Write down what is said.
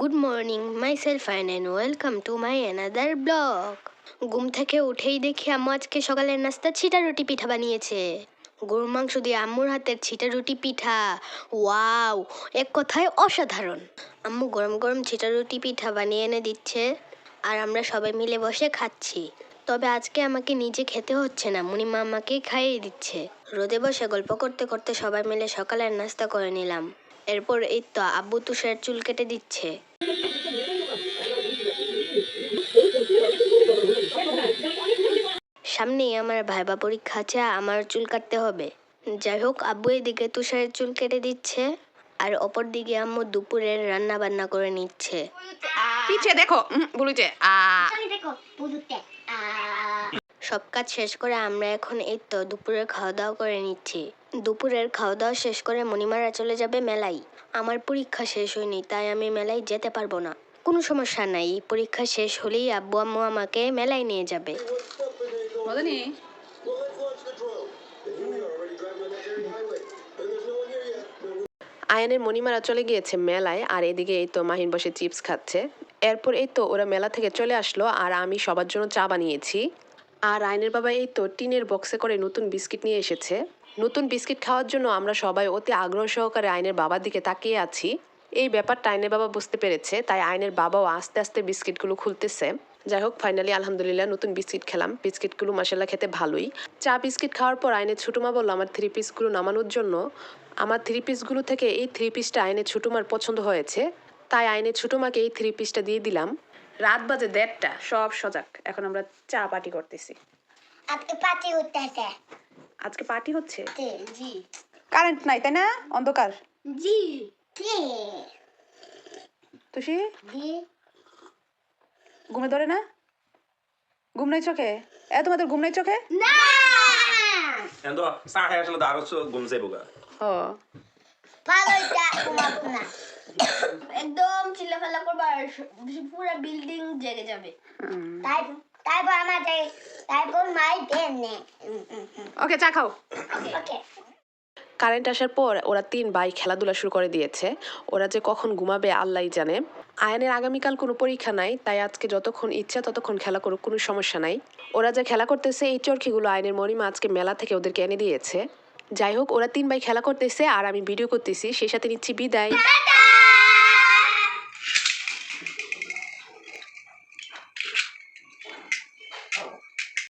Good morning myself and welcome to my another blog. ঘুম থেকে উঠেই দেখি আম্মু আজকে সকালের নাস্তা ছিটা রুটি পিঠা বানিয়েছে। গরুর মাংস দিয়ে আম্মুর হাতের ছিটা রুটি পিঠা, ওয়াও, এক কথায় অসাধারণ। আম্মু গরম গরম ছিটা রুটি পিঠা বানিয়ে এনে দিচ্ছে আর আমরা সবাই মিলে বসে খাচ্ছি। তবে আজকে আমাকে নিজে খেতে হচ্ছে না, মুনিমা আমাকে খাইয়ে দিচ্ছে। রোদে বসে গল্প করতে করতে সবাই মিলে সকালের নাস্তা করে নিলাম। এরপর এই তো আব্বু তুষার চুল কেটে দিচ্ছে। সামনেই আমার ভাইবা পরীক্ষা আছে, আমার চুল কাটতে হবে। যাই হোক, আব্বু এদিকে তুষারের চুল কেটে দিচ্ছে আর অপর দিকে আম্মু দুপুরের রান্না বান্না করে নিচ্ছে। পিছে দেখো বলুছে সব কাজ শেষ করে আমরা এখন এই তো দুপুরের খাওয়া দাওয়া করে নিচ্ছি। দুপুরের খাওয়া দাওয়া শেষ করে মণিমারা চলে যাবে মেলায়। আমার পরীক্ষা শেষ হয়নি, তাই আমি মেলায় যেতে পারবো না। কোনো সমস্যা নাই, পরীক্ষা শেষ হলেই আব্বু আম্মু আমাকে মেলায় নিয়ে যাবে। আয়ানের মণিমারা চলে গিয়েছে মেলায়, আর এদিকে এই তো মাহিন বসে চিপস খাচ্ছে। এরপর এই তো ওরা মেলা থেকে চলে আসলো আর আমি সবার জন্য চা বানিয়েছি। আর আয়নের বাবা এই তো টিনের বক্সে করে নতুন বিস্কিট নিয়ে এসেছে। নতুন বিস্কিট খাওয়ার জন্য আমরা সবাই অতি আগ্রহ সহকারে আয়নের বাবার দিকে তাকিয়ে আছি। এই ব্যাপারটা আয়নের বাবা বুঝতে পেরেছে, তাই আয়নের বাবাও আস্তে আস্তে বিস্কিটগুলো খুলতেছে। যাই হোক, ফাইনালি আলহামদুলিল্লাহ নতুন বিস্কিট খেলাম। বিস্কিটগুলো মাসাল্লাহ খেতে ভালোই। চা বিস্কিট খাওয়ার পর আয়নের ছোটমা বললো আমার 3 পিসগুলো নামানোর জন্য। আমার 3 পিসগুলো থেকে এই 3 পিসটা আয়নের ছোটমার পছন্দ হয়েছে, তাই আয়নের ছোটমাকে এই 3 পিসটা দিয়ে দিলাম। রাত বাজে 1:30, সব সজাগ। এখন আমরা চা পার্টি করতেছি। আজকে পার্টি হচ্ছে। আজকে পার্টি হচ্ছে? জি কারেন্ট নাই তাই না? অন্ধকার। জি জি তুষি জি ঘুমে ধরে না? ঘুম নাই চোখে? তোমাদের ঘুম নাই চোখে? না Ändå, så här som det är så gumse boga. ও ভালোটা ঘুমাবো না, একদম চিল্লাফাল্লা করবো আর পুরো বিল্ডিং জেগে যাবে। তারপর আমাদের তারপর মাই দেন নে। ওকে, চা খাও। ওকে কারেন্ট আসার পর ওরা 3 ভাই খেলাধুলা শুরু করে দিয়েছে। ওরা যে কখন ঘুমাবে আল্লাহই জানে। আয়ানের আগামীকাল কোনো পরীক্ষা নাই, তাই আজকে যতক্ষণ ইচ্ছা ততক্ষণ খেলা করুক, কোনো সমস্যা নাই। ওরা যে খেলা করতেছে এই চরকিগুলো আয়নের মণিমা আজকে মেলা থেকে ওদেরকে এনে দিয়েছে। যাই হোক, ওরা 3 ভাই খেলা করতেছে আর আমি ভিডিও করতেছি, সেই সাথে নিচ্ছি বিদায়।